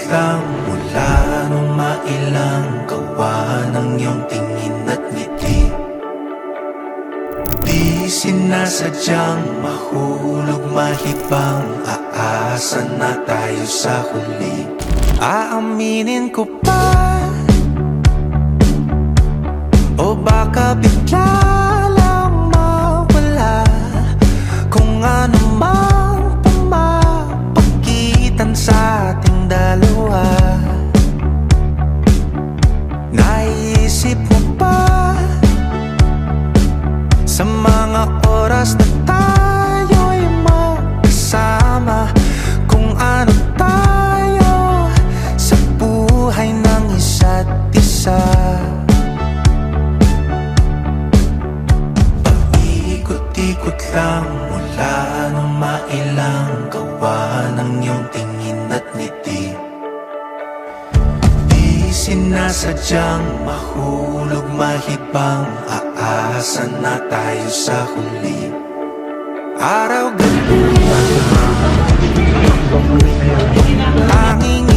lang mula nung mailang gawa ng iyong tingin at ngiti. Di sinasadyang mahulog mahibang, aasa na tayo sa huli. Aaminin ko pa, o baka bigla lang mawala kung ano mang pumapagitan sa ating dalawa. Naisip mo ba sa mga oras na tayo'y magkasama, kung ano tayo sa buhay ng isa't isa? Paikot-ikot lang mula nung mailang gawa ng iyong tingin at ngiti. Di sinasadyang mahulog mahibang, aasa na tayo sa huli. Araw-gabi tanging